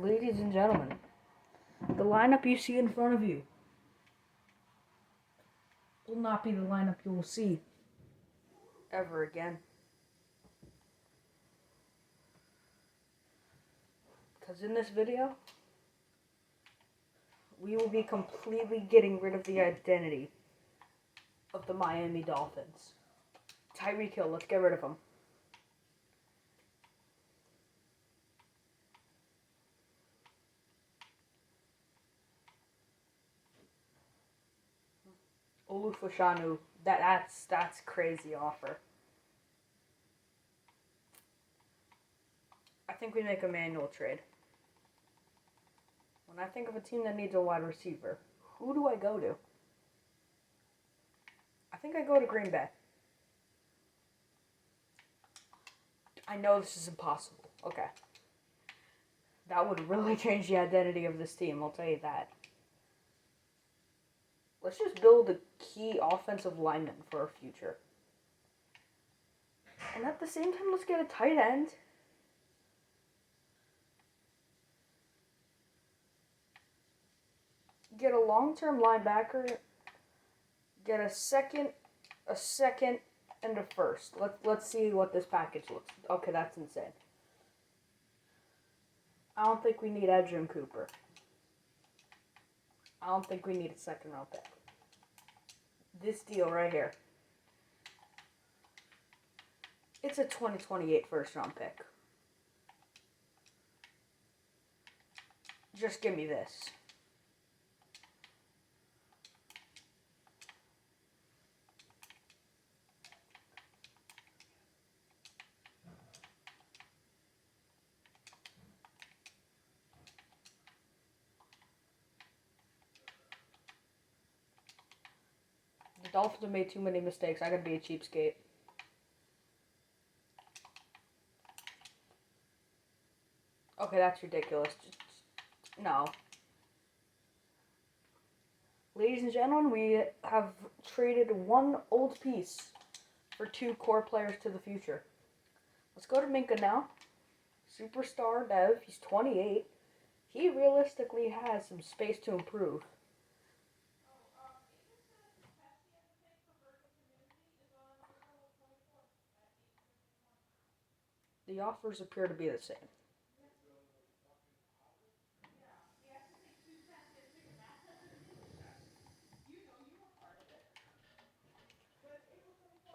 Ladies and gentlemen, the lineup you see in front of you will not be the lineup you will see ever again. Because in this video, we will be completely getting rid of the identity of the Miami Dolphins. Tyreek Hill, let's get rid of him. Olufoshanu, that's crazy offer. I think we make a manual trade. When I think of a team that needs a wide receiver, who do I go to? I think I go to Green Bay. I know this is impossible. Okay. That would really change the identity of this team, I'll tell you that. Let's just build a key offensive lineman for our future. And at the same time, let's get a tight end. Get a long-term linebacker. Get a second, and a first. Let's see what this package looks like. Okay, that's insane. I don't think we need Edgerrin Cooper. I don't think we need a second round pick. This deal right here. It's a 2028 first round pick. Just give me this. The Dolphins have made too many mistakes. I gotta be a cheapskate. Okay, that's ridiculous. No. Ladies and gentlemen, we have traded one old piece for two core players to the future. Let's go to Minka now. Superstar Dev, he's 28. He realistically has some space to improve. The offers appear to be the same.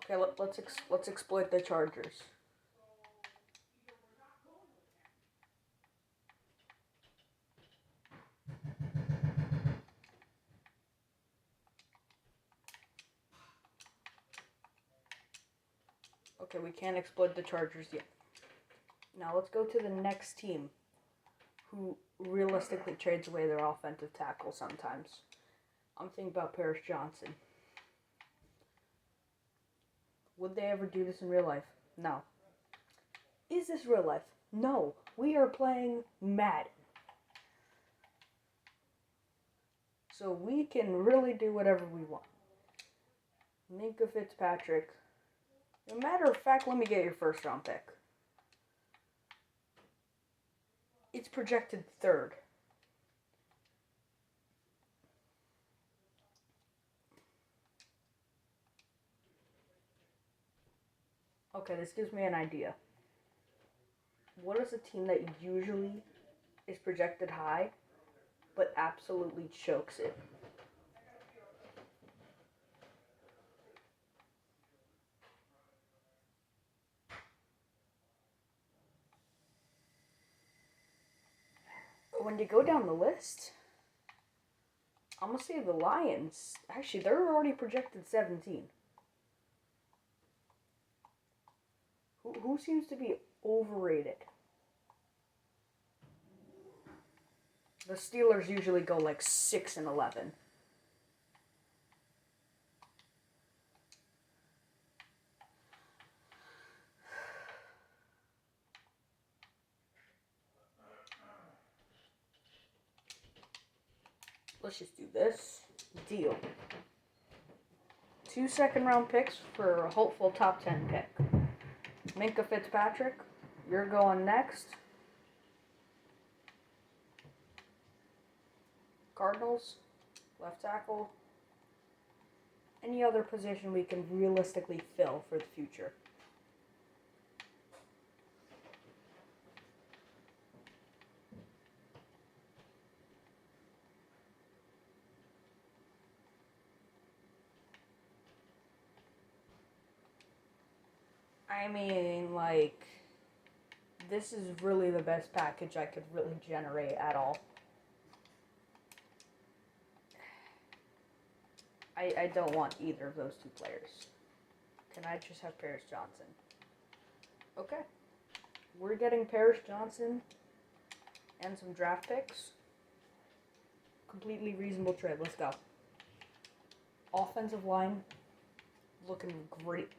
Okay, let's exploit the Chargers. Okay, we can't exploit the Chargers yet. Now let's go to the next team, who realistically trades away their offensive tackle sometimes. I'm thinking about Paris Johnson. Would they ever do this in real life? No. Is this real life? No. We are playing Madden. So we can really do whatever we want. Minka Fitzpatrick. As a matter of fact, let me get your first round pick. It's projected third. Okay, this gives me an idea. What is a team that usually is projected high, but absolutely chokes it? When you go down the list, I'm going to say the Lions. Actually, they're already projected 17. Who seems to be overrated? The Steelers usually go like 6 and 11. Let's just do this. Deal. 2 second-round picks for a hopeful top 10 pick. Minka Fitzpatrick, you're going next. Cardinals, left tackle, any other position we can realistically fill for the future. I mean, like, this is really the best package I could really generate at all. I don't want either of those two players. Can I just have Paris Johnson? Okay. We're getting Paris Johnson and some draft picks. Completely reasonable trade. Let's go. Offensive line looking great.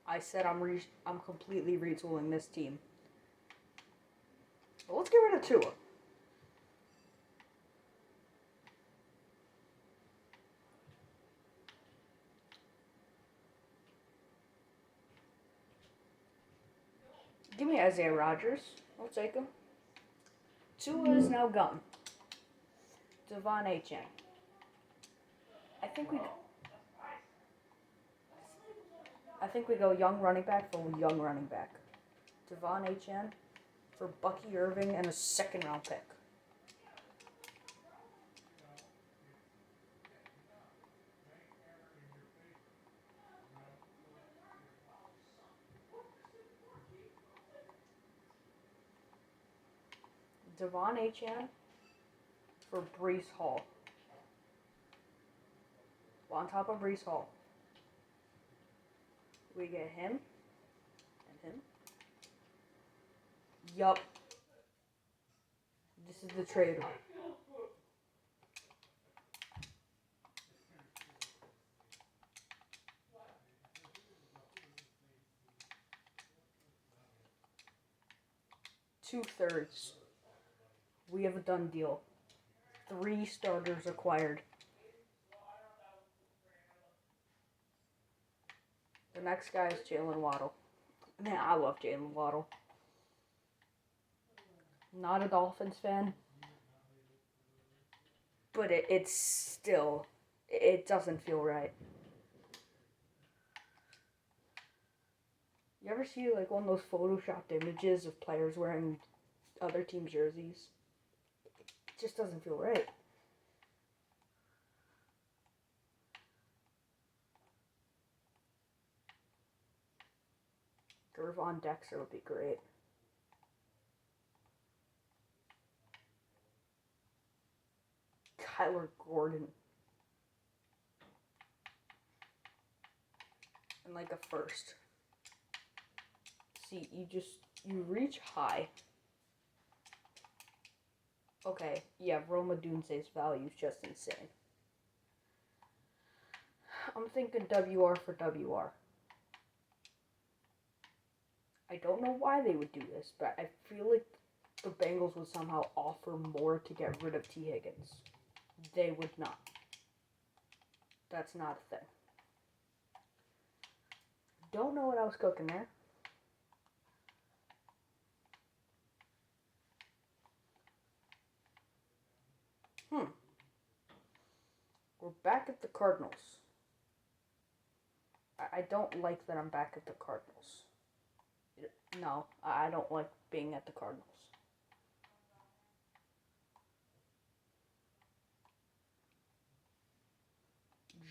I said I'm completely retooling this team. But let's get rid of Tua. Give me Isaiah Rodgers. I'll take him. Tua is now gone. Devon Achane. I think we go young running back for young running back. Devon Achane for Bucky Irving and a second round pick. Devon Achane for Breece Hall. Well, on top of Breece Hall, we get him and him. Yup. This is the trade. Two-thirds. We have a done deal. 3 starters acquired. The next guy is Jalen Waddle. Man, I love Jalen Waddle. Not a Dolphins fan, but it still, it doesn't feel right. You ever see like one of those photoshopped images of players wearing other team jerseys? It just doesn't feel right. Gervon Dexter would be great. Kyler Gordon. And like a first. See, you reach high. Okay, yeah, Roma Dunse's value is just insane. I'm thinking WR for WR. I don't know why they would do this, but I feel like the Bengals would somehow offer more to get rid of T. Higgins. They would not. That's not a thing. Don't know what I was cooking there. We're back at the Cardinals. I don't like that I'm back at the Cardinals. No, I don't like being at the Cardinals.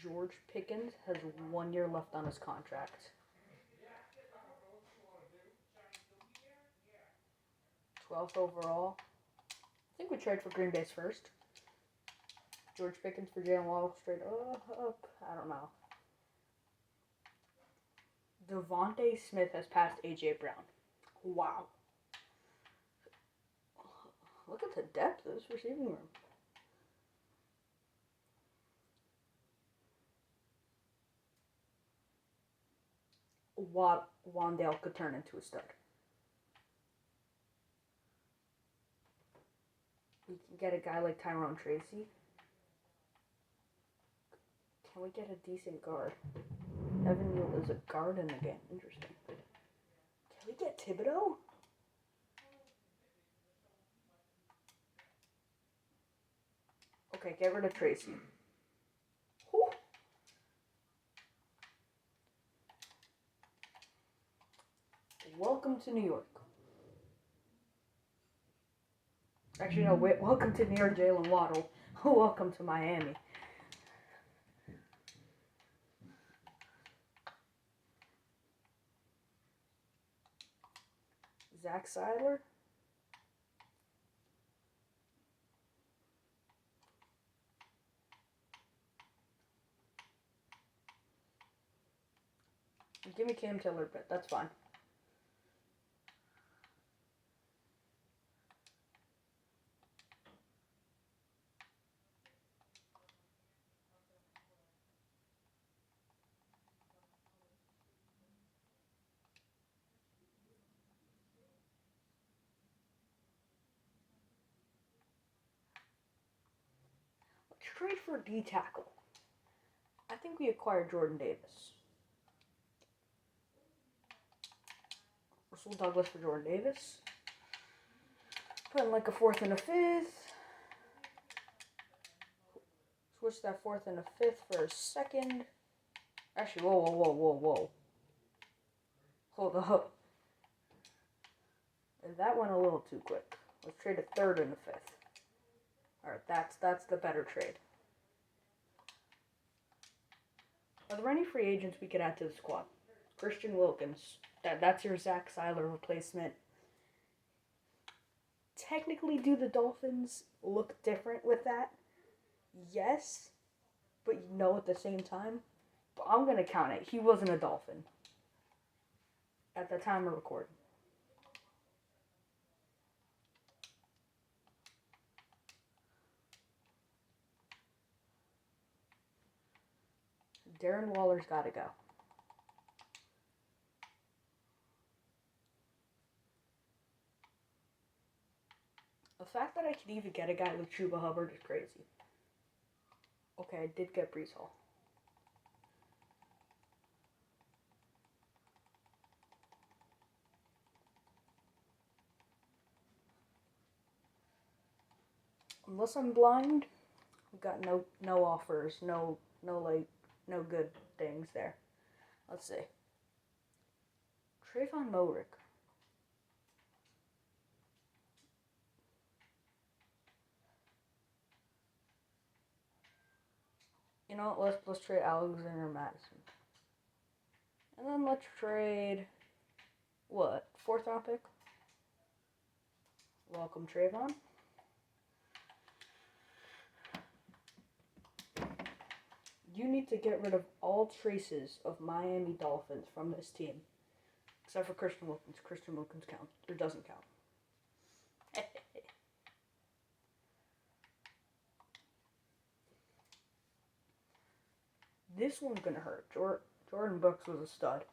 George Pickens has 1 year left on his contract. 12th overall. I think we trade for Green Bay's first. George Pickens for Jalen Waddle straight up. I don't know. Devontae Smith has passed A.J. Brown. Wow. Look at the depth of this receiving room. Wandale could turn into a stud. We can get a guy like Tyrone Tracy. Can we get a decent guard? Evan Neal is a guard in the game. Interesting. Can we get Thibodeau? Okay, get rid of Tracy. Whew. Welcome to New York. Actually, no, wait. Welcome to New York, Jalen Waddle. Welcome to Miami. Zach Seiler. Give me Cam Taylor, but that's fine. Let's trade for D tackle. I think we acquired Jordan Davis. Russell Douglas for Jordan Davis. Put in like a 4th and a 5th. Switch that 4th and a 5th for a 2nd. Actually, whoa. Hold up. And that went a little too quick. Let's trade a 3rd and a 5th. Alright, that's the better trade. Are there any free agents we could add to the squad? Christian Wilkins. That's your Zach Seiler replacement. Technically, do the Dolphins look different with that? Yes, but no at the same time. But I'm going to count it. He wasn't a Dolphin at the time of recording. Darren Waller's got to go. The fact that I could even get a guy like Chuba Hubbard is crazy. Okay, I did get Brees Hall. Unless I'm blind, we've got no offers, no good things there. Let's see. Trayvon Moehrig. You know what, let's trade Alexander Madison. And then let's trade, what, 4th round pick? Welcome, Trayvon. You need to get rid of all traces of Miami Dolphins from this team. Except for Christian Wilkins. Christian Wilkins counts, or doesn't count. This one's going to hurt. Jordan Brooks was a stud.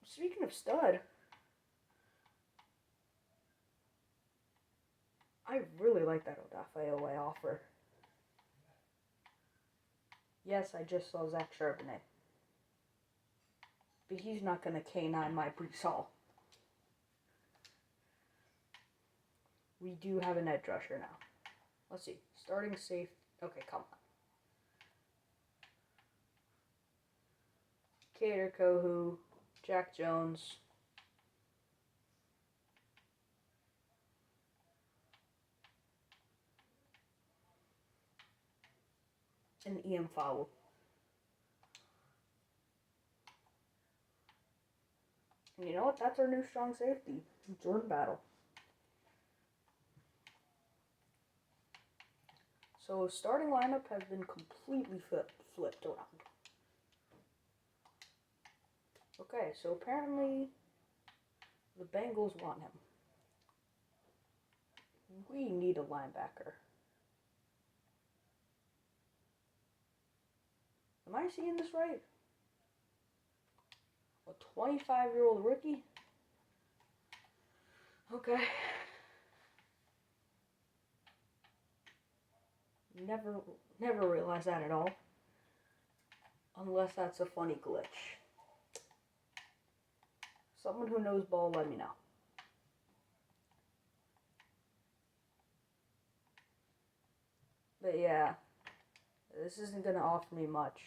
Speaking of stud, I really like that Odafe offer. Yes, I just saw Zach Charbonnet. But he's not going to K9 my Brees Hall. We do have an edge rusher now. Let's see. Starting safe. Okay, come on. Kader Kohu, Jack Jones. And Ian Fowle. And you know what? That's our new strong safety. Jordan Battle. So starting lineup has been completely flipped around. Okay, so apparently the Bengals want him. We need a linebacker. Am I seeing this right? A 25-year-old rookie? Okay. Never realized that at all. Unless that's a funny glitch. Someone who knows ball, let me know. But yeah, this isn't going to offer me much.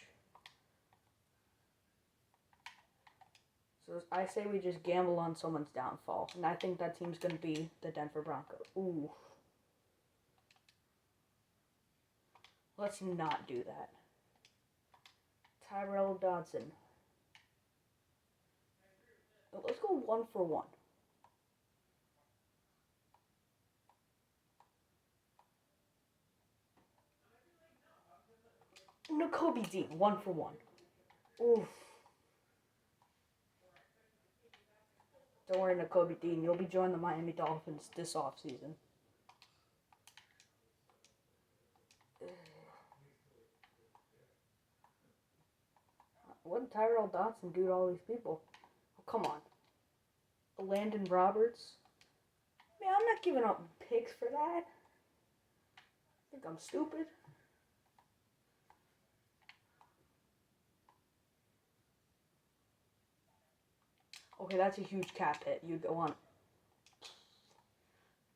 So I say we just gamble on someone's downfall. And I think that team's going to be the Denver Broncos. Ooh. Let's not do that. Tyrell Dodson. Let's go 1-for-1. Nakobe Dean, 1-for-1. Oof. Don't worry, Nakobe Dean. You'll be joining the Miami Dolphins this offseason. What did Tyrell Dodson do to all these people? Oh, come on. Landon Roberts. Man, I'm not giving up picks for that. I think I'm stupid. Okay, that's a huge cap hit. You go on.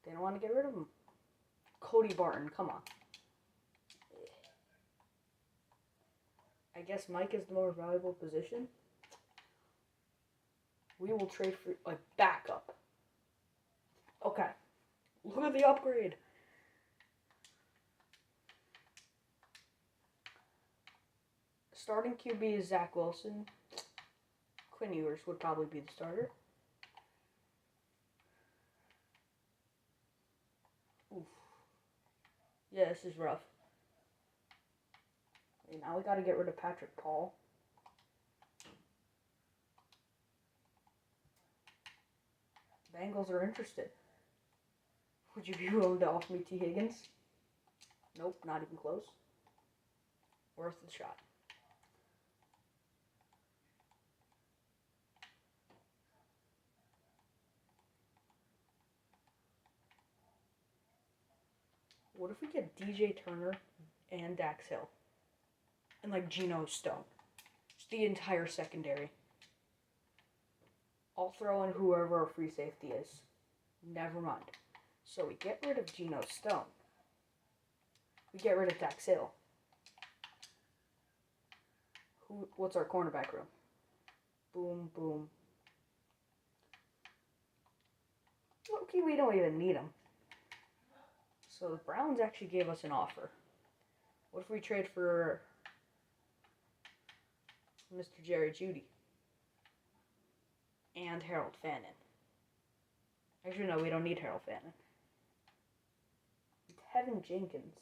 They don't want to get rid of him. Cody Barton, come on. I guess Mike is the more valuable position. We will trade for a backup. Okay. Look at the upgrade. Starting QB is Zach Wilson. Quinn Ewers would probably be the starter. Oof. Yeah, this is rough. Okay, now we got to get rid of Patrick Paul. Bengals are interested. Would you be willing to offer me T. Higgins? Nope, not even close. Worth the shot. What if we get DJ Turner and Dax Hill? And like Geno Stone. Just the entire secondary. I'll throw in whoever our free safety is. Never mind. So we get rid of Geno Stone. We get rid of Dax Hill. What's our cornerback room? Boom, boom. Okay, we don't even need him. So the Browns actually gave us an offer. What if we trade for Mr. Jerry Jeudy and Harold Fannin? Actually, no, we don't need Harold Fannin. Tevin Jenkins.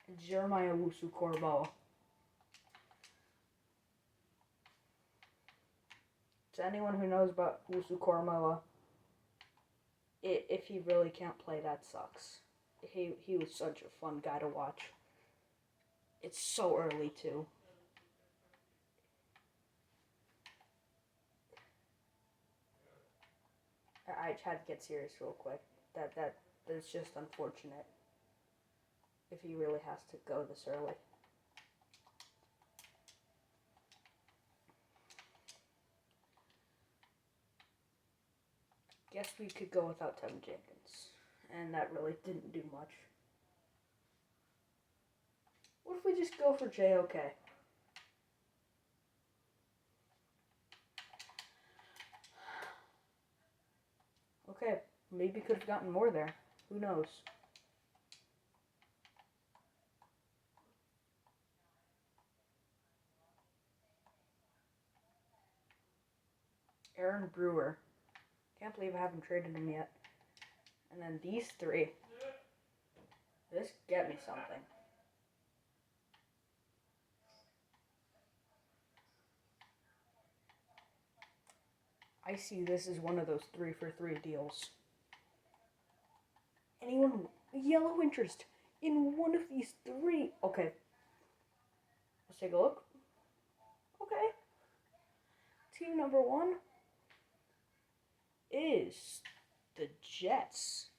And Jeremiah Owusu-Koramoah. To anyone who knows about Owusu-Koramoah, if he really can't play, that sucks. He was such a fun guy to watch. It's so early, too. I had to get serious real quick. That's just unfortunate if he really has to go this early. Guess we could go without Tevin Jenkins. And that really didn't do much. What if we just go for JOK? Okay, maybe could have gotten more there. Who knows? Aaron Brewer. Can't believe I haven't traded him yet. And then these three. This get me something. I see this is one of those 3-for-3 deals. Anyone yellow interest in one of these three? Okay. Let's take a look. Okay. Team number 1 is the Jets.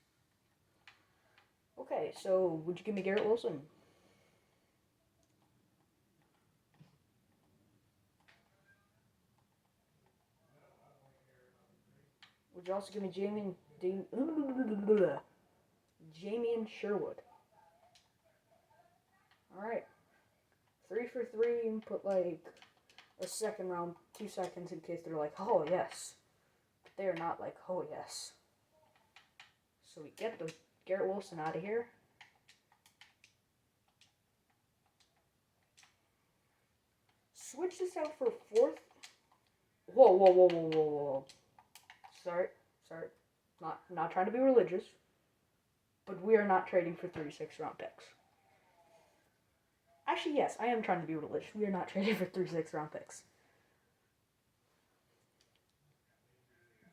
Okay, so would you give me Garrett Wilson? Would you also give me Jamie and Sherwood? Alright. 3 for 3 and put like a second round, 2 seconds in case they're like, oh yes. But they're not like, oh yes. So we get the Garrett Wilson out of here. Switch this out for 4th. Whoa. Sorry. Not trying to be religious. But we are not trading for 3 6-round picks. Actually, yes, I am trying to be religious. We are not trading for 3 6-round picks.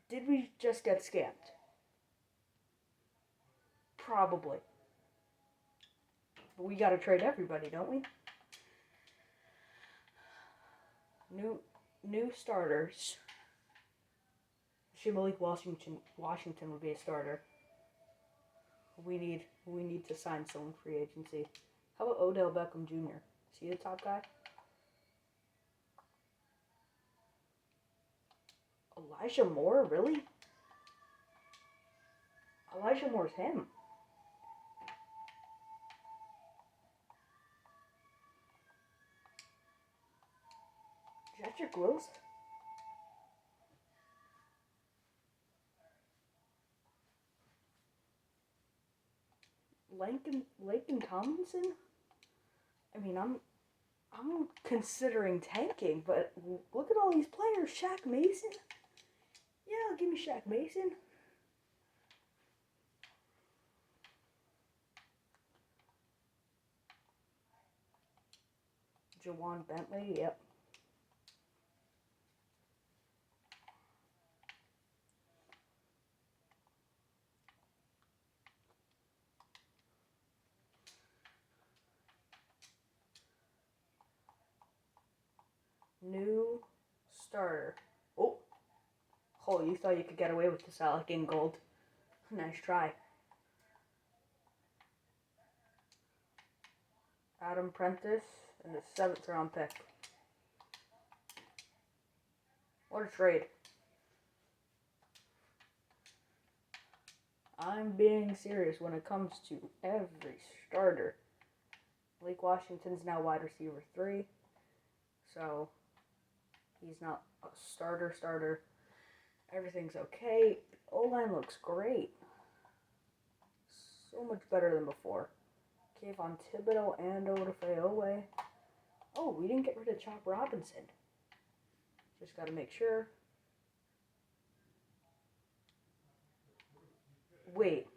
Did we just get scammed? Probably. But we gotta trade everybody, don't we? New starters. Malik Washington would be a starter. We need to sign someone free agency. How about Odell Beckham Jr.? Is he the top guy? Elijah Moore? Really? Elijah Moore's him. Jedrick Wills? Laken Tomlinson? I mean, I'm considering tanking, but look at all these players. Shaq Mason? Yeah, give me Shaq Mason. Jawan Bentley, yep. New starter. Oh, you thought you could get away with this, Alec Ingold. Nice try. Adam Prentice and the 7th round pick. What a trade. I'm being serious when it comes to every starter. Blake Washington's now wide receiver 3. So, he's not a starter. Everything's okay. The O-line looks great. So much better than before. Kayvon Thibodeau and Odafe Owe. Oh, we didn't get rid of Chop Robinson. Just gotta make sure. Wait.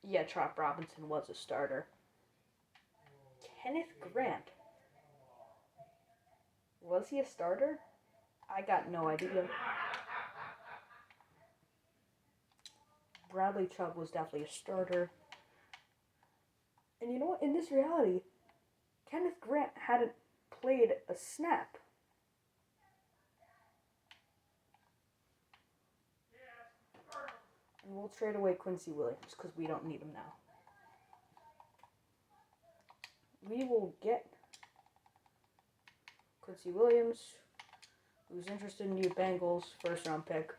Yeah, Chop Robinson was a starter. Kenneth Grant. Was he a starter? I got no idea. Bradley Chubb was definitely a starter. And you know what? In this reality, Kenneth Grant hadn't played a snap. And we'll trade away Quincy Williams because we don't need him now. We will get Quincy Williams, who's interested in you Bengals, 1st round pick.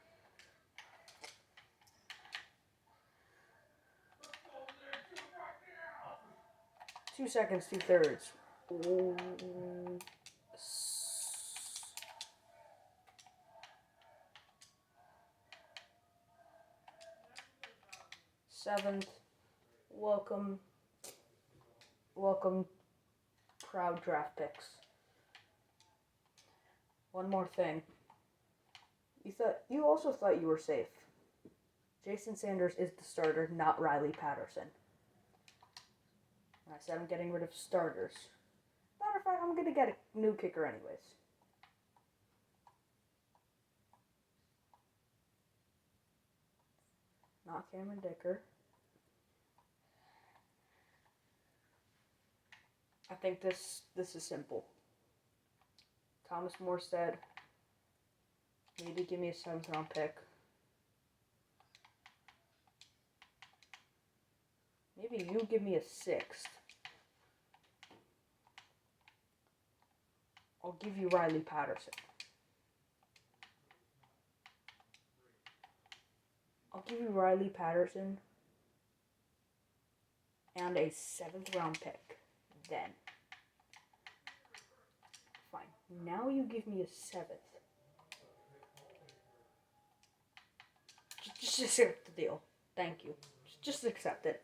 Two seconds, 2/3. Ooh. 7th. Welcome, proud draft picks. One more thing. You also thought you were safe. Jason Sanders is the starter, not Riley Patterson. And I said I'm getting rid of starters. Matter of fact, I'm gonna get a new kicker anyways. Not Cameron Dicker. I think this is simple. Thomas Morstead. Maybe give me a 7th round pick. Maybe you give me a 6th. I'll give you Riley Patterson. give you Riley Patterson and a 7th round pick. Then. Fine. Now you give me a 7th. Just accept the deal. Thank you. Just accept it.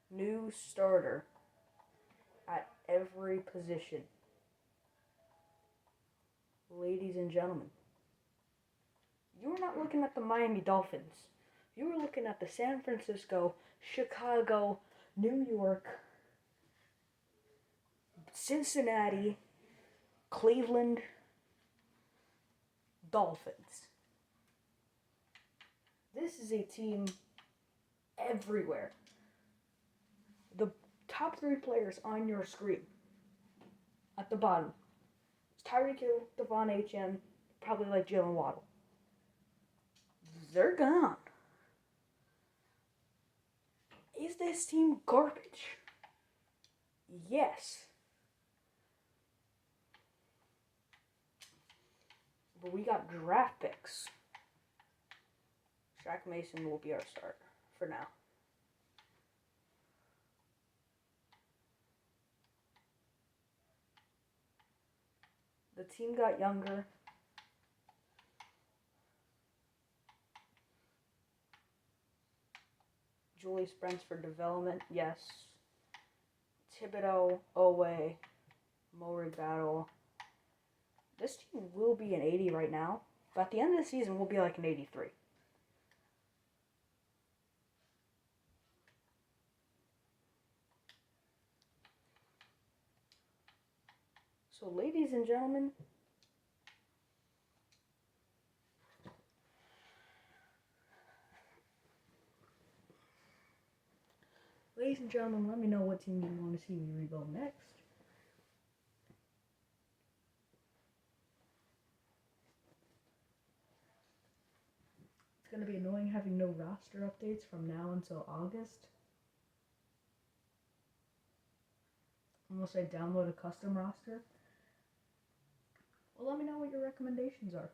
New starter at every position. Ladies and gentlemen, you were not looking at the Miami Dolphins. You were looking at the San Francisco, Chicago, New York, Cincinnati, Cleveland Dolphins. This is a team everywhere. The top 3 players on your screen at the bottom is Tyreek Hill, Devon Achane, probably like Jalen Waddle. They're gone. Is this team garbage? Yes. But we got draft picks. Shaq Mason will be our starter for now. The team got younger. Julius Brents for development, yes. Thibodeau, Owe, Murray Battle. This team will be an 80 right now, but at the end of the season, we'll be like an 83. So, ladies and gentlemen, let me know what team you want to see me rebuild next. It's going to be annoying having no roster updates from now until August. Unless I download a custom roster. Well, let me know what your recommendations are.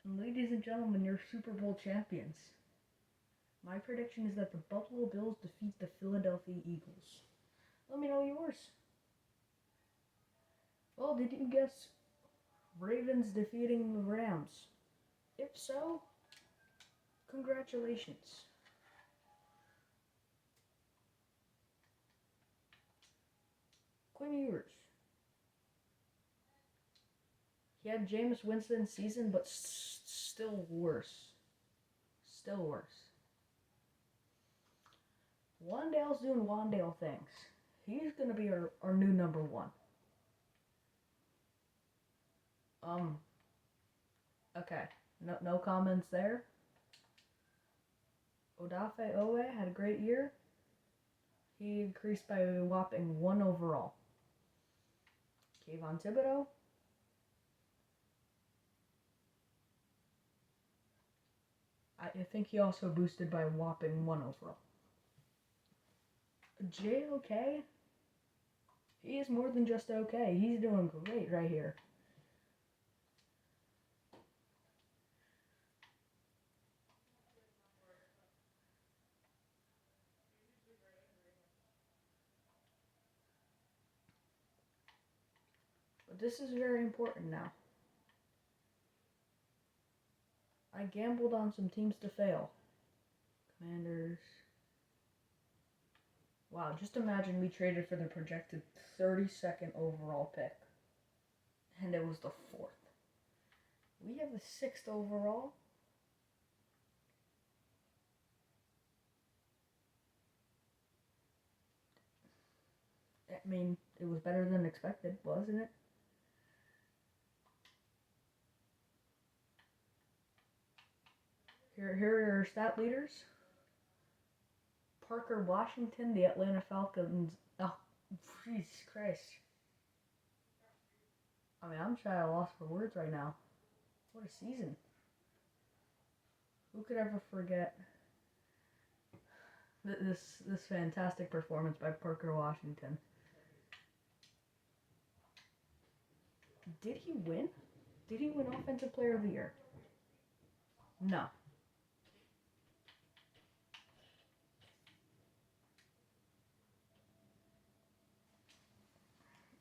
And ladies and gentlemen, your Super Bowl champions. My prediction is that the Buffalo Bills defeat the Philadelphia Eagles. Let me know yours. Well, did you guess Ravens defeating the Rams? If so, congratulations. Quinn Ewers. He had Jameis Winston's season, but still worse. Still worse. Wandale's doing Wandale things. He's going to be our new number 1. Okay. No comments there. Odafe Owe had a great year. He increased by a whopping 1 overall. Kayvon Thibodeau. I think he also boosted by a whopping 1 overall. JOK? He is more than just okay. He's doing great right here. But this is very important now. I gambled on some teams to fail. Commanders. Wow, just imagine we traded for the projected 32nd overall pick. And it was the 4th. We have the 6th overall. I mean, it was better than expected, wasn't it? Here are your stat leaders. Parker Washington, the Atlanta Falcons. Oh, Jesus Christ. I mean, I'm trying to lost for words right now. What a season. Who could ever forget This fantastic performance by Parker Washington. Did he win? Did he win Offensive Player of the Year? No.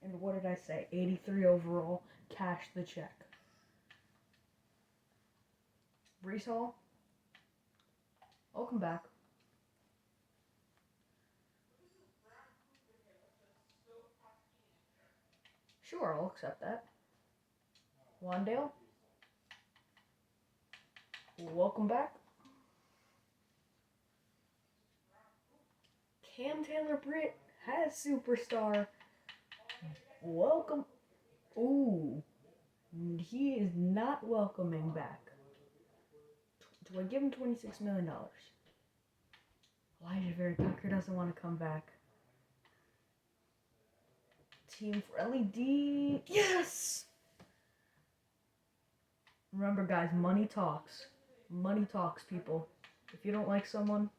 And what did I say? 83 overall. Cash the check. Brees Hall. Welcome back. Sure, I'll accept that. Wandale. Welcome back. Cam Taylor-Britt has Superstar. Welcome. Ooh. He is not welcoming back. Do I give him $26 million? Elijah Vera Tucker doesn't want to come back. Team friendly D. Yes! Remember, guys, money talks. Money talks, people. If you don't like someone,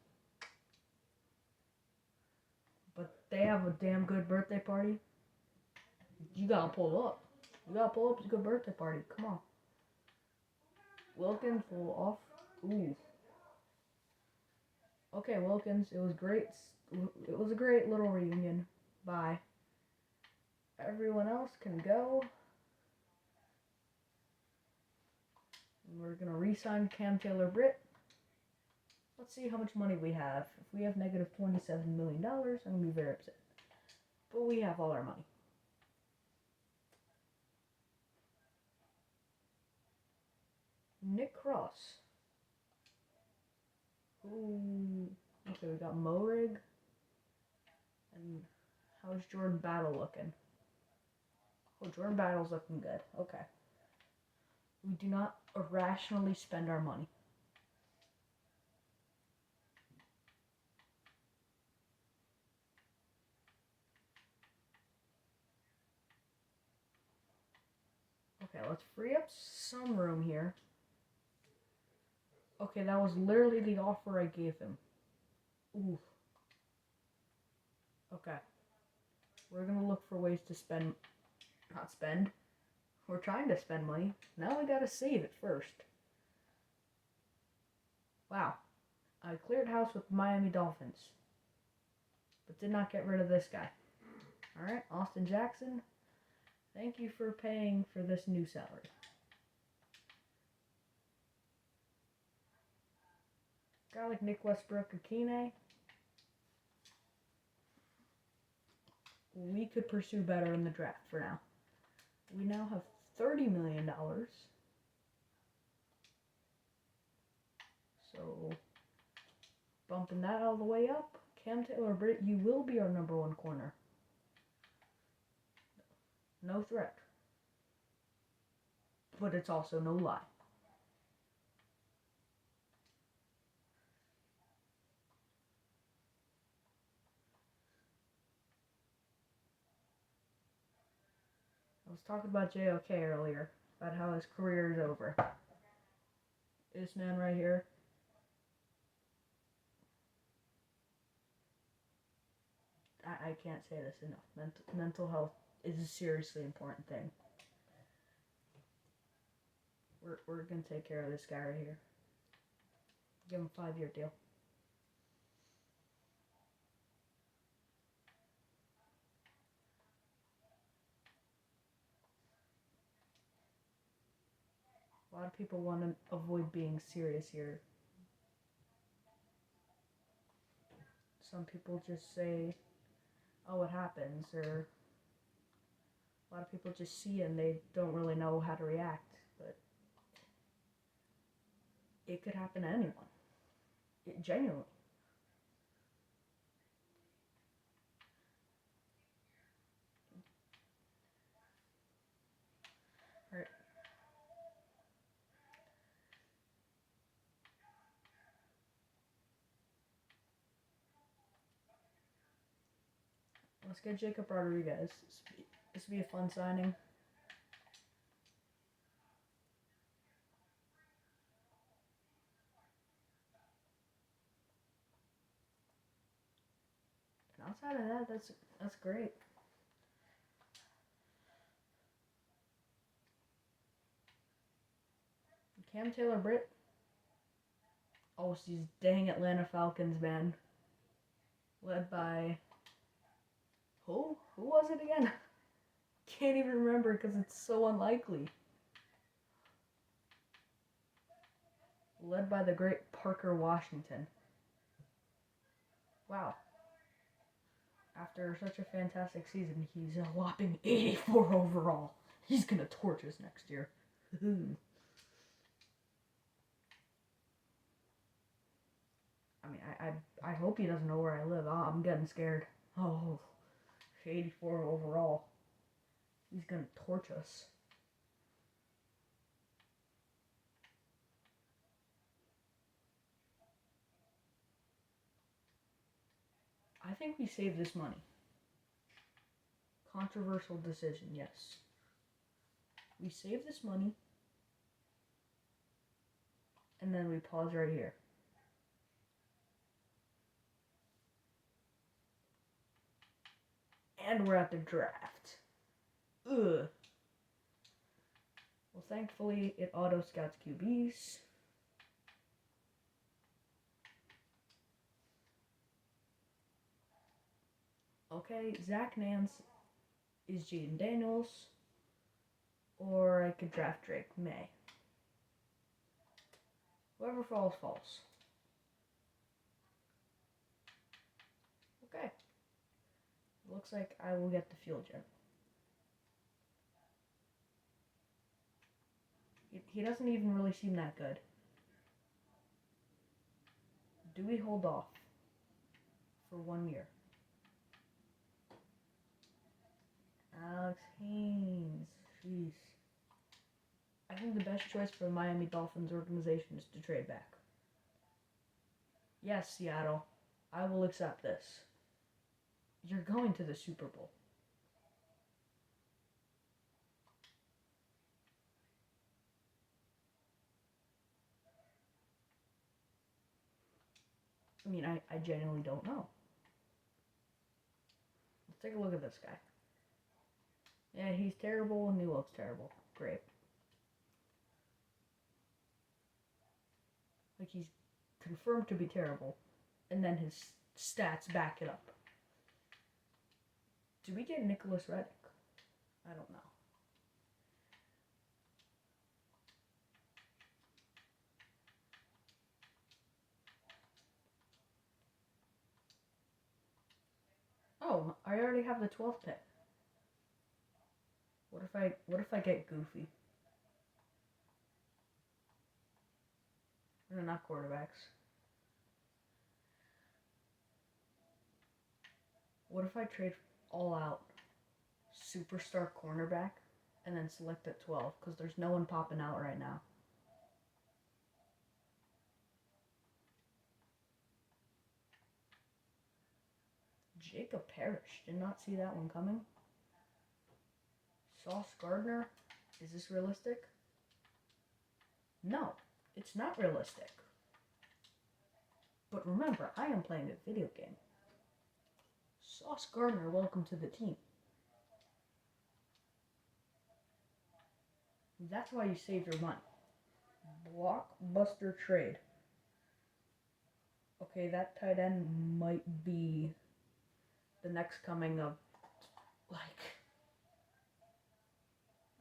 but they have a damn good birthday party, you gotta pull up. You gotta pull up to a good birthday party. Come on. Wilkins will off. Ooh. Okay, Wilkins, it was great. It was a great little reunion. Bye. Everyone else can go. And we're gonna re-sign Cam Taylor-Britt. Let's see how much money we have. If we have negative $27 million, I'm gonna be very upset. But we have all our money. Nick Cross. Ooh. Okay, we got Morig. And how's Jordan Battle looking? Oh, Jordan Battle's looking good. Okay. We do not irrationally spend our money. Okay, let's free up some room here. Okay, that was literally the offer I gave him. Ooh. Okay. We're gonna look for ways to spend, not spend. We're trying to spend money. Now we gotta save it first. Wow. I cleared house with Miami Dolphins, but did not get rid of this guy. Alright, Austin Jackson. Thank you for paying for this new salary. Guy like Nick Westbrook-Akine. We could pursue better in the draft for now. We now have $30 million. So, bumping that all the way up. Cam Taylor-Britt, you will be our number one corner. No threat. But it's also no lie. I was talking about JOK earlier, about how his career is over. This man right here. I can't say this enough. Mental health is a seriously important thing. We're going to take care of this guy right here. Give him a 5-year deal. A lot of people want to avoid being serious here. Some people just say, oh, it happens, or a lot of people just see it and they don't really know how to react, but it could happen to anyone. It genuinely. Alright. Let's get Jacob Rodriguez. This would be a fun signing. outside of that, that's great. Cam Taylor-Britt. Oh, it's these dang Atlanta Falcons, man. Led by... Who? Who was it again? Can't even remember because it's so unlikely. Led by the great Parker Washington. Wow. After such a fantastic season, he's a whopping 84 overall. He's gonna torch us next year. I mean, I hope he doesn't know where I live. I'm getting scared. Oh, 84 overall. He's gonna torch us. I think we save this money. Controversial decision, yes. We save this money, and then we pause right here. And we're at the draft. Ugh. Well, thankfully, it auto-scouts QBs. Okay, Zach Nance is Jaden Daniels. Or I could draft Drake May. Whoever falls, falls. Okay. Looks like I will get the field gem. He doesn't even really seem that good. Do we hold off for 1 year? Alex Haynes. Jeez. I think the best choice for the Miami Dolphins organization is to trade back. Yes, Seattle. I will accept this. You're going to the Super Bowl. I mean, I genuinely don't know. Let's take a look at this guy. Yeah, he's terrible and he looks terrible. Great. Like, he's confirmed to be terrible, and then his stats back it up. Do we get Nicholas Reddick? I don't know. Oh, I already have the 12th pick. What if I get Goofy? No, not quarterbacks. What if I trade all out superstar cornerback and then select at 12? Because there's no one popping out right now. Jacob Parrish. Did not see that one coming. Sauce Gardner. Is this realistic? No, it's not realistic. But remember, I am playing a video game. Sauce Gardner, welcome to the team. That's why you save your money. Blockbuster trade. Okay, that tight end might be the next coming of, like,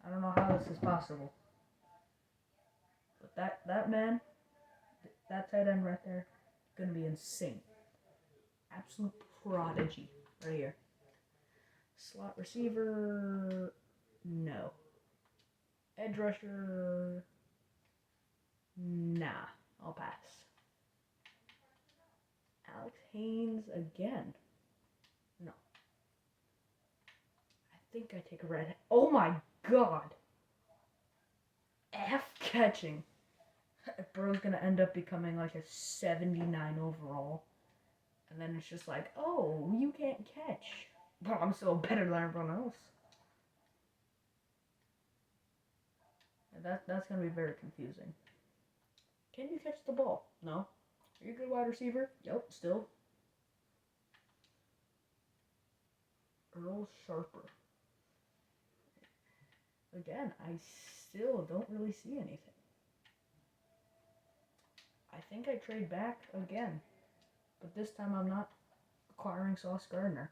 I don't know how this is possible. But that man, that tight end right there, gonna be insane. Absolute prodigy right here. Slot receiver, no. Edge rusher, nah, I'll pass. Alex Haynes again. No. I think I take a red. Oh my god. F catching. Bro's gonna end up becoming like a 79 overall. And then it's just like, oh, you can't catch. But I'm still better than everyone else. And that's gonna be very confusing. Can you catch the ball? No. Are you a good wide receiver? Yep, still. little sharper. Again, I still don't really see anything. I think I trade back again, but this time I'm not acquiring Sauce Gardner.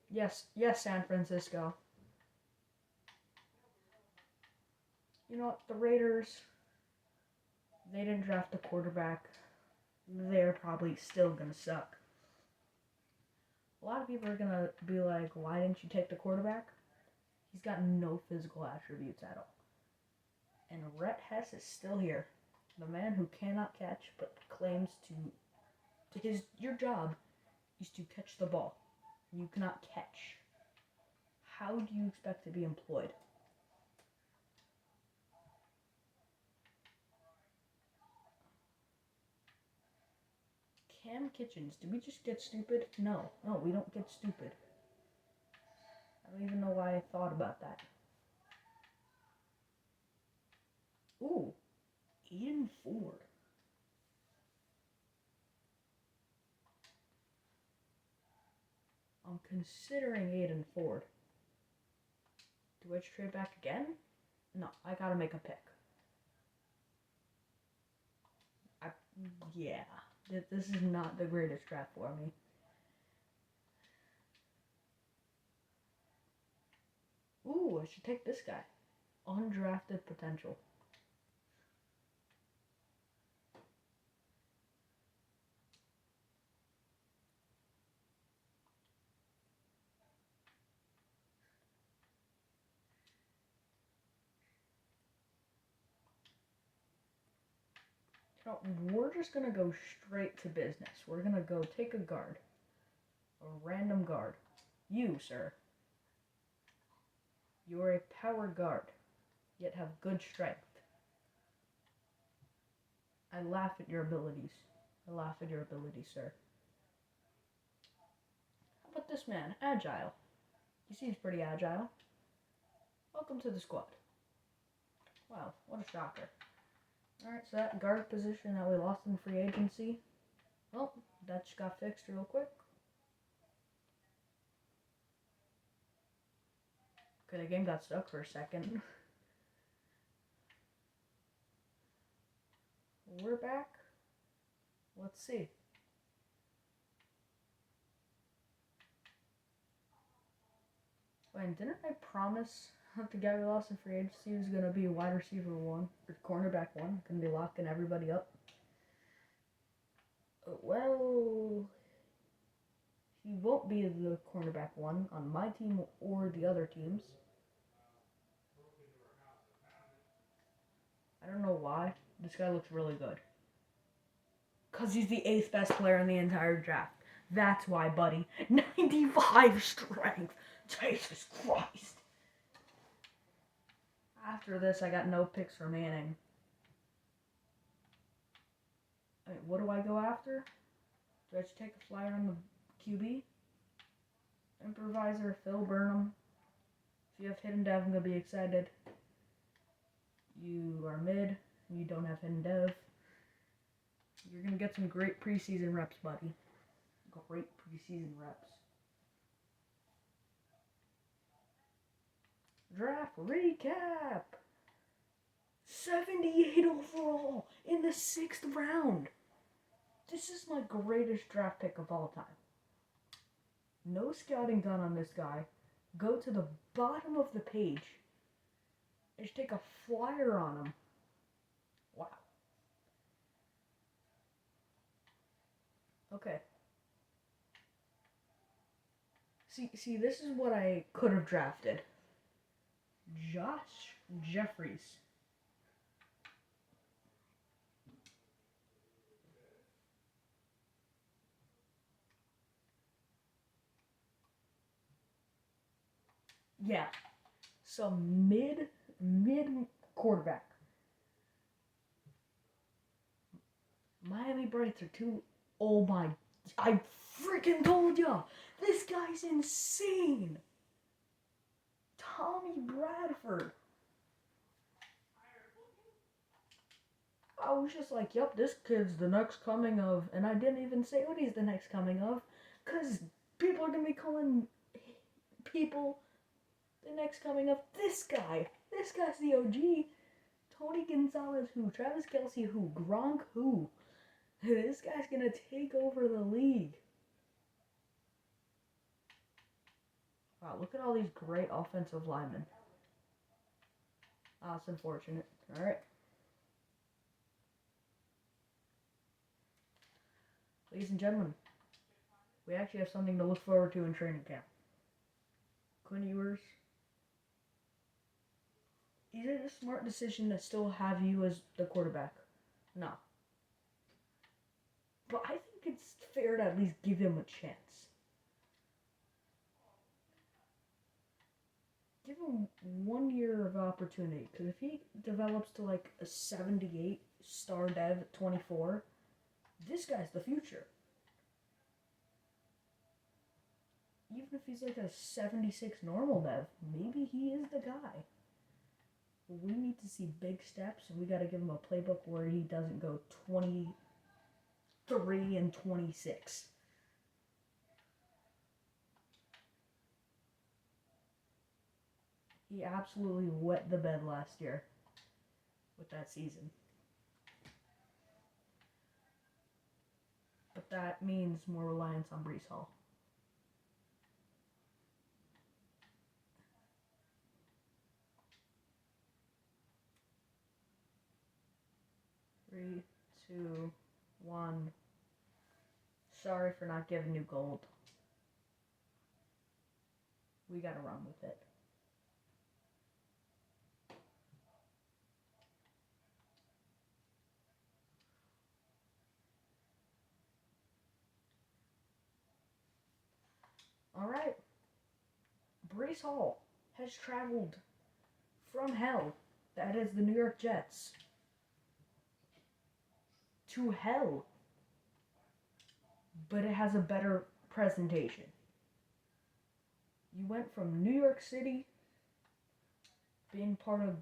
Yes, San Francisco. You know what, the Raiders, they didn't draft a quarterback. They're probably still gonna suck. A lot of people are gonna be like, why didn't you take the quarterback? He's got no physical attributes at all. And Rhett Hess is still here. The man who cannot catch but claims your job is to catch the ball. You cannot catch. How do you expect to be employed? Cam Kitchens, did we just get stupid? No, we don't get stupid. I don't even know why I thought about that. Ooh, Ian Ford. I'm considering Aiden Ford. Do I trade back again? No, I gotta make a pick. Yeah, this is not the greatest draft for me. Ooh, I should take this guy. Undrafted potential. We're just gonna go straight to business. We're gonna go take a guard. A random guard. You, sir. You're a power guard, yet have good strength. I laugh at your abilities. Sir. How about this man? Agile. He seems pretty agile. Welcome to the squad. Wow, what a shocker. Alright, so that guard position that we lost in free agency, well, that just got fixed real quick. Okay, the game got stuck for a second. We're back. Let's see. Wait, didn't I promise that the guy we lost in free agency was going to be wide receiver 1, or cornerback 1, going to be locking everybody up? Well, he won't be the cornerback 1 on my team or the other teams. I don't know why. This guy looks really good. Because he's the 8th best player in the entire draft. That's why, buddy. 95 strength. Jesus Christ. After this, I got no picks remaining. I mean, what do I go after? Do I just take a flyer on the QB? Improviser, Phil Burnham. If you have Hidden Dev, I'm going to be excited. You are mid, and you don't have Hidden Dev. You're going to get some great preseason reps, buddy. Great preseason reps. Draft recap. 78 overall in the 6th round. This is my greatest draft pick of all time. No scouting done on this guy. Go to the bottom of the page. Just take a flyer on him. Wow. Okay. See, this is what I could have drafted. Josh Jeffries. Yeah. Some mid quarterback. Miami Brights are too. Oh my. I freaking told ya! This guy's insane! Tommy Bradford. I was just like, yep, this kid's the next coming of. And I didn't even say what he's the next coming of. Because People are going to be calling people the next coming of this guy. This guy's the OG. Tony Gonzalez who? Travis Kelce who? Gronk who? This guy's going to take over the league. Wow, look at all these great offensive linemen. That's unfortunate. All right. Ladies and gentlemen, we actually have something to look forward to in training camp. Quinn Ewers. Is it a smart decision to still have you as the quarterback? No. But I think it's fair to at least give him a chance. Give him 1 year of opportunity. Because if he develops to like a 78 star dev at 24, this guy's the future. Even if he's like a 76 normal dev, maybe he is the guy. We need to see big steps, and we got to give him a playbook where he doesn't go 23 and 26. He absolutely wet the bed last year with that season. But that means more reliance on Breece Hall. Three, two, one. Sorry for not giving you gold. We gotta run with it. Alright. Breece Hall has traveled from hell, that is the New York Jets, to hell. But it has a better presentation. You went from New York City, being part of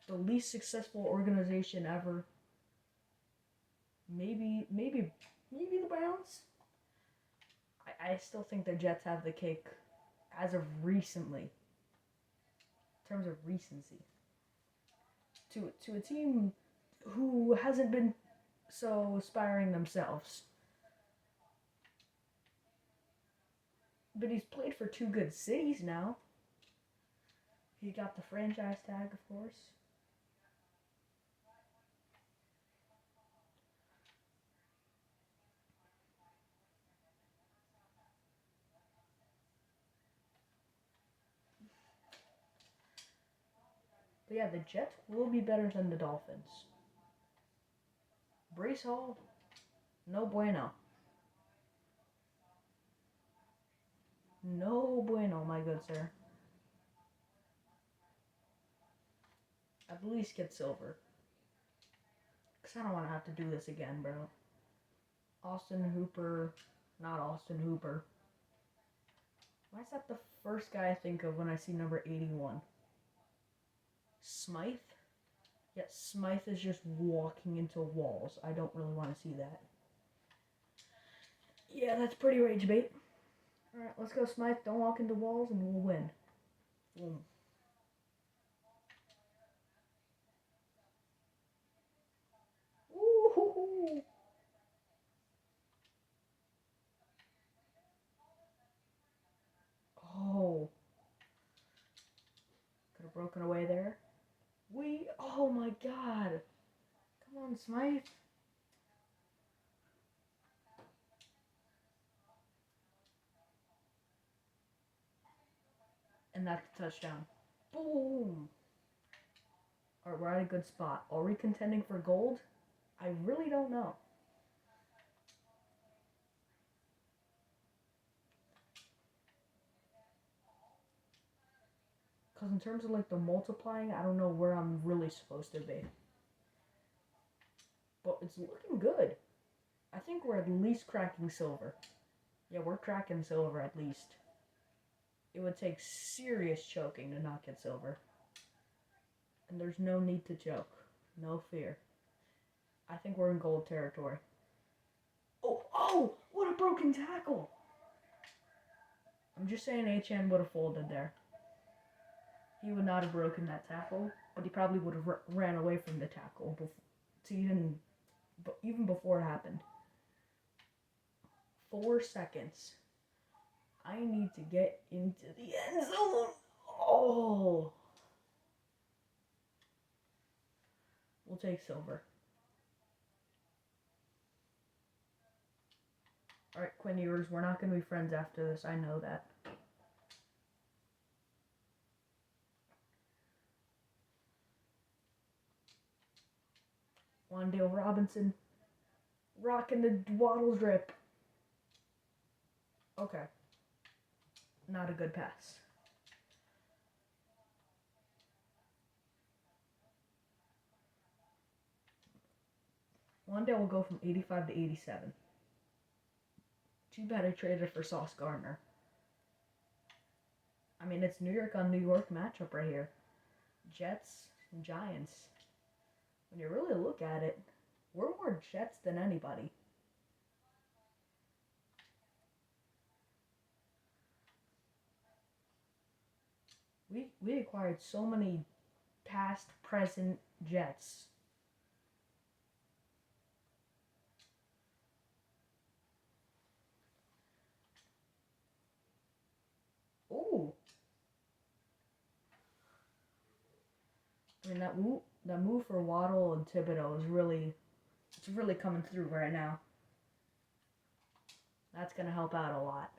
the least successful organization ever. Maybe the Browns. I still think the Jets have the cake as of recently. In terms of recency. To a team who hasn't been so aspiring themselves. But he's played for two good cities now. He got the franchise tag, of course. But yeah, the Jets will be better than the Dolphins. Breece Hall, no bueno. No bueno, my good sir. At least get silver. Because I don't want to have to do this again, bro. Austin Hooper, not Austin Hooper. Why is that the first guy I think of when I see number 81? Smythe? Yes, Smythe is just walking into walls. I don't really want to see that. Yeah, that's pretty rage bait. Alright, let's go, Smythe. Don't walk into walls and we'll win. Boom. Ooh. Oh. Could have broken away there. Oh my god. Come on, Smythe. And that's a touchdown. Boom. Alright, we're at a good spot. Are we contending for gold? I really don't know. Because in terms of like the multiplying, I don't know where I'm really supposed to be. But it's looking good. I think we're at least cracking silver. Yeah, we're cracking silver at least. It would take serious choking to not get silver. And there's no need to choke. No fear. I think we're in gold territory. Oh! What a broken tackle! I'm just saying HN would have folded there. He would not have broken that tackle, but he probably would have ran away from the tackle even before it happened. 4 seconds. I need to get into the end zone. Oh. We'll take silver. Alright, Quinn Ewers, we're not going to be friends after this. I know that. Wandale Robinson. Rocking the Waddle drip. Okay. Not a good pass. Wandale will go from 85 to 87. Too bad I traded for Sauce Gardner. I mean, it's New York on New York matchup right here. Jets and Giants. When you really look at it, we're more Jets than anybody. We acquired so many past, present Jets. Ooh. I mean, that move for Waddle and Thibodeau is really coming through right now. That's going to help out a lot.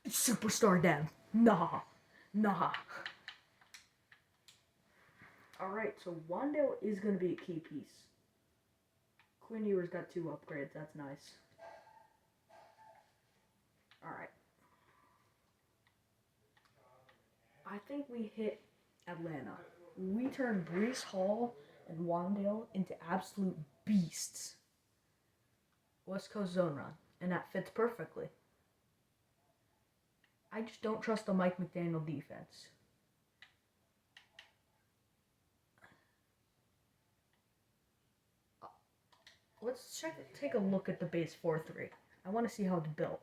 Superstar Dev. Nah. Alright, so Wandale is going to be a key piece. Quinn Ewers got 2 upgrades. That's nice. Alright. I think we hit Atlanta. We turned Breece Hall and Wandale into absolute beasts. West Coast zone run. And that fits perfectly. I just don't trust the Mike McDaniel defense. Let's take a look at the base 4-3. I want to see how it's built.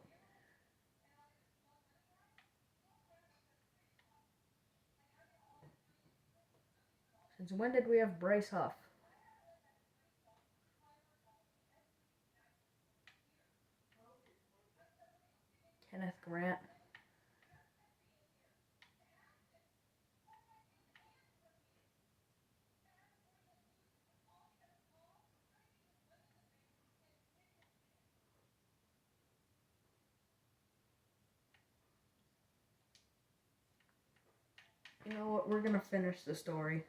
Since when did we have Bryce Huff? Kenneth Grant. You know what? We're going to finish the story.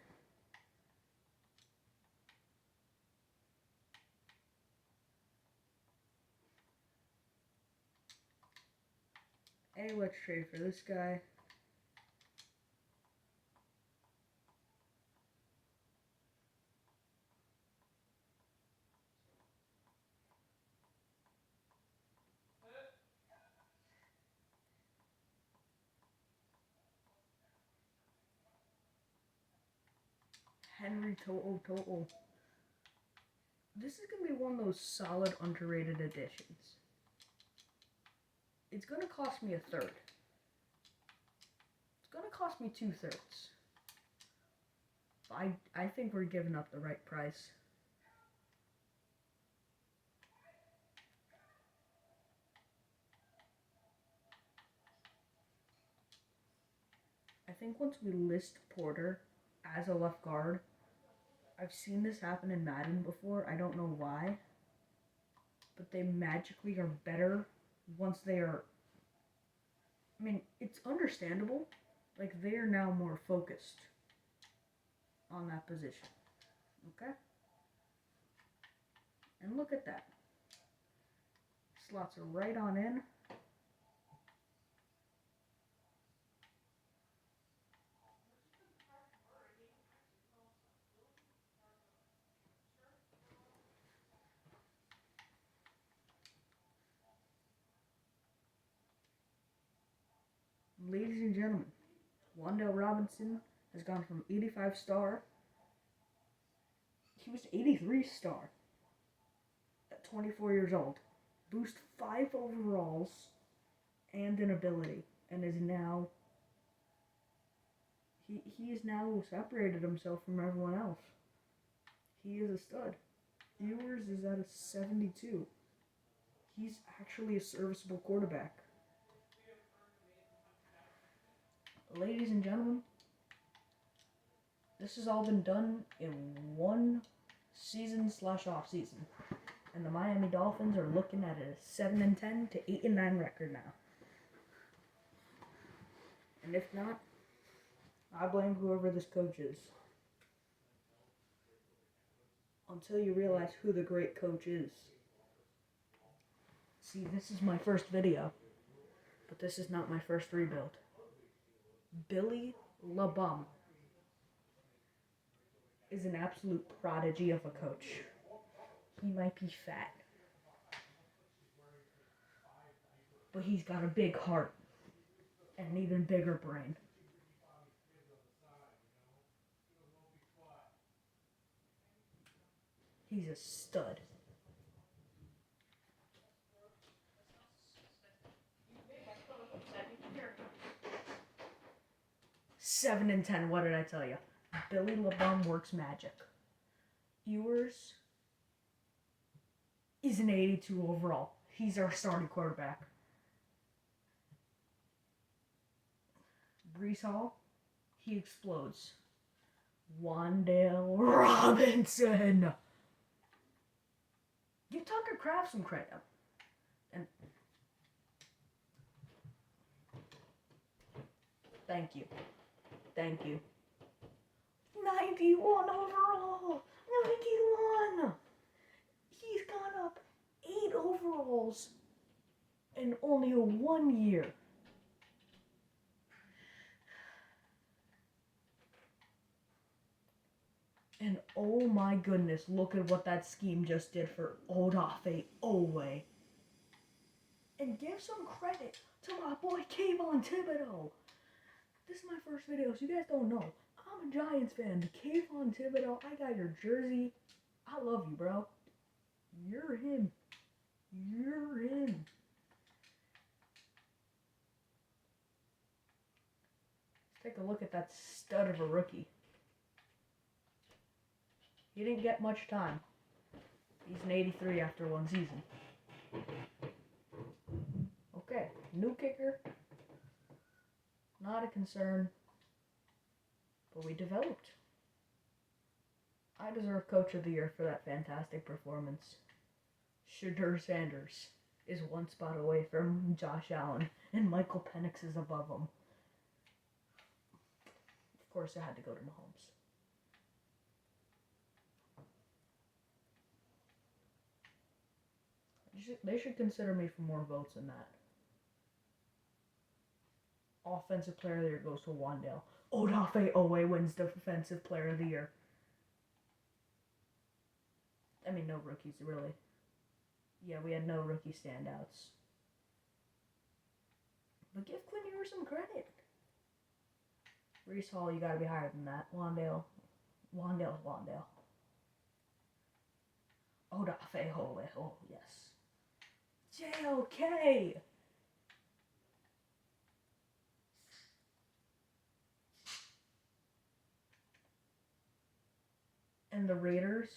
Hey, let's trade for this guy. Henry To'o. This is going to be one of those solid, underrated additions. It's going to cost me a third. It's going to cost me 2/3. I think we're giving up the right price. I think once we list Porter as a left guard, I've seen this happen in Madden before. I don't know why. But they magically are better once they are... I mean, it's understandable. Like, they are now more focused on that position. Okay? And look at that. Slots are right on in. Ladies and gentlemen, Wandale Robinson has gone from 85 star. He was 83 star. 24 years old. Boost 5 overalls and an ability. And is now... He has now separated himself from everyone else. He is a stud. Ewers is at a 72. He's actually a serviceable quarterback. Ladies and gentlemen, this has all been done in one season/off season. And the Miami Dolphins are looking at a 7-10 to 8-9 record now. And if not, I blame whoever this coach is. Until you realize who the great coach is. See, this is my first video, but this is not my first rebuild. Billy LaBum is an absolute prodigy of a coach. He might be fat, but he's got a big heart and an even bigger brain. He's a stud. Seven and 10, what did I tell you? Billy LaBum works magic. Ewers is an 82 overall. He's our starting quarterback. Brees Hall, he explodes. Wan'Dale Robinson. Give Tucker Kraft some credit. And thank you. 91 overall. 91. He's gone up 8 overalls in only a 1 year. And oh my goodness, look at what that scheme just did for Odafe Owe. And give some credit to my boy Kayvon Thibodeau. This is my first video, so you guys don't know. I'm a Giants fan. Kayvon Thibodeau, I got your jersey. I love you, bro. You're him. Let's take a look at that stud of a rookie. He didn't get much time. He's an 83 after 1 season. Okay, new kicker. Not a concern. But we developed. I deserve Coach of the Year for that fantastic performance. Shadur Sanders is 1 spot away from Josh Allen, and Michael Penix is above him. Of course, I had to go to Mahomes. They should consider me for more votes than that. Offensive Player of the Year goes to Wan'Dale. Odafe Owe wins Defensive Player of the Year. I mean, no rookies, really. Yeah, we had no rookie standouts. But give Quinn Ewers some credit. Brees Hall, you gotta be higher than that. Wan'Dale's Wan'Dale. Odafe Owe, oh, yes. JOK! And the Raiders